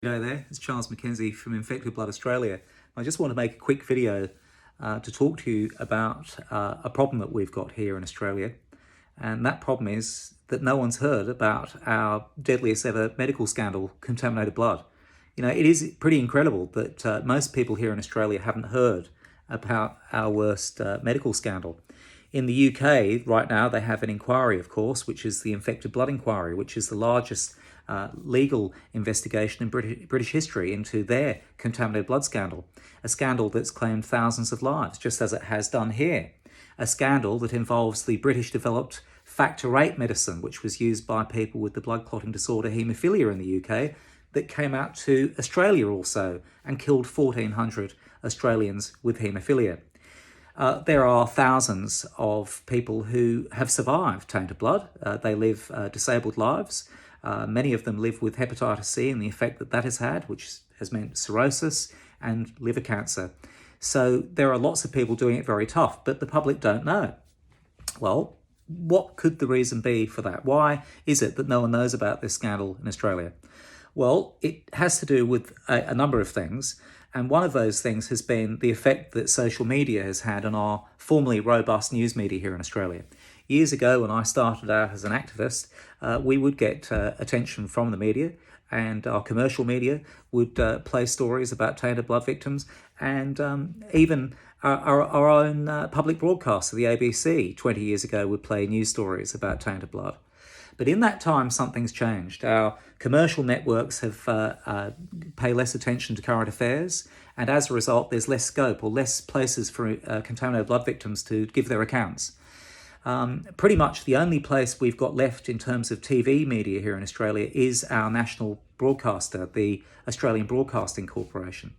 G'day there, it's Charles MacKenzie from Infected Blood Australia. I just want to make a quick video to talk to you about a problem that we've got here in Australia. And that problem is that no one's heard about our deadliest ever medical scandal, contaminated blood. You know, it is pretty incredible that most people here in Australia haven't heard about our worst medical scandal. In the UK right now, they have an inquiry, of course, which is the Infected Blood Inquiry, which is the largest legal investigation in British history into their contaminated blood scandal. A scandal that's claimed thousands of lives, just as it has done here. A scandal that involves the British-developed factor VIII medicine, which was used by people with the blood clotting disorder haemophilia in the UK, that came out to Australia also and killed 1,400 Australians with haemophilia. There are thousands of people who have survived tainted blood. They live disabled lives. Many of them live with hepatitis C and the effect that that has had, which has meant cirrhosis and liver cancer. So there are lots of people doing it very tough, but the public don't know. Well, what could the reason be for that? Why is it that no one knows about this scandal in Australia? Well, it has to do with a number of things. And one of those things has been the effect that social media has had on our formerly robust news media here in Australia. Years ago, when I started out as an activist, we would get attention from the media, and our commercial media would play stories about tainted blood victims, and even our own public broadcaster, the ABC, 20 years ago would play news stories about tainted blood. But in that time, something's changed. Our commercial networks have pay less attention to current affairs, and as a result, there's less scope or less places for contaminated blood victims to give their accounts. Pretty much the only place we've got left in terms of TV media here in Australia is our national broadcaster, the Australian Broadcasting Corporation.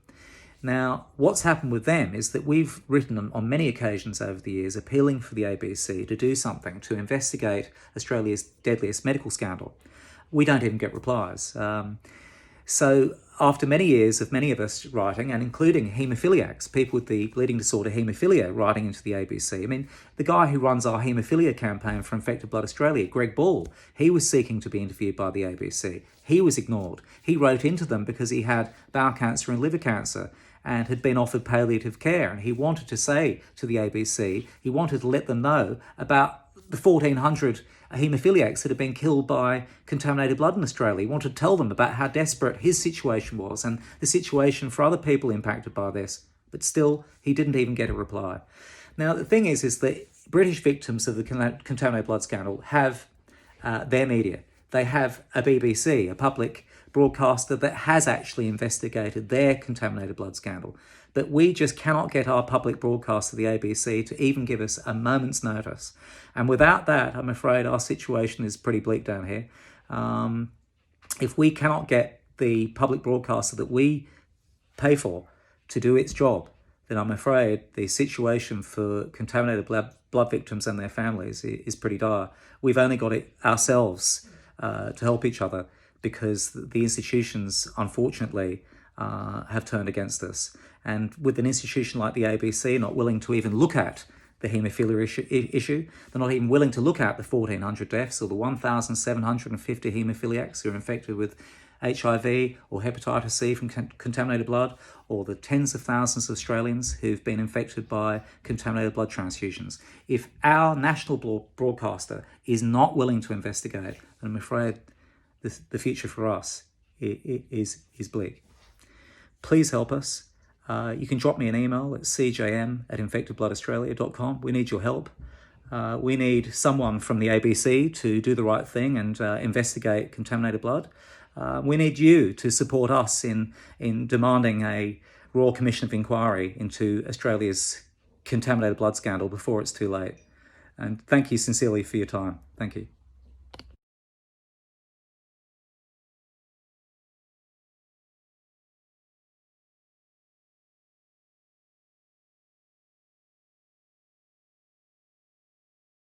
Now, what's happened with them is that we've written on many occasions over the years appealing for the ABC to do something to investigate Australia's deadliest medical scandal. We don't even get replies. So after many years of many of us writing, and including haemophiliacs, people with the bleeding disorder haemophilia, writing into the ABC. I mean, the guy who runs our haemophilia campaign for Infected Blood Australia, Greg Ball, he was seeking to be interviewed by the ABC. He was ignored. He wrote into them because he had bowel cancer and liver cancer and had been offered palliative care. And he wanted to say to the ABC, he wanted to let them know about the 1,400 haemophiliacs that had been killed by contaminated blood in Australia. He wanted to tell them about how desperate his situation was and the situation for other people impacted by this. But still, he didn't even get a reply. Now, the thing is that British victims of the contaminated blood scandal have their media. They have a BBC, a public broadcaster that has actually investigated their contaminated blood scandal. But we just cannot get our public broadcaster, the ABC, to even give us a moment's notice. And without that, I'm afraid our situation is pretty bleak down here. If we cannot get the public broadcaster that we pay for to do its job, then I'm afraid the situation for contaminated blood victims and their families is pretty dire. We've only got it ourselves to help each other, because the institutions, unfortunately, have turned against us. And with an institution like the ABC not willing to even look at the haemophilia issue, they're not even willing to look at the 1,400 deaths or the 1,750 haemophiliacs who are infected with HIV or hepatitis C from contaminated blood, or the tens of thousands of Australians who've been infected by contaminated blood transfusions. If our national broadcaster is not willing to investigate, then I'm afraid the future for us is bleak. Please help us. You can drop me an email at cjm@infectedbloodaustralia.com. We need your help. We need someone from the ABC to do the right thing and investigate contaminated blood. We need you to support us in demanding a Royal Commission of Inquiry into Australia's contaminated blood scandal before it's too late. And thank you sincerely for your time. Thank you.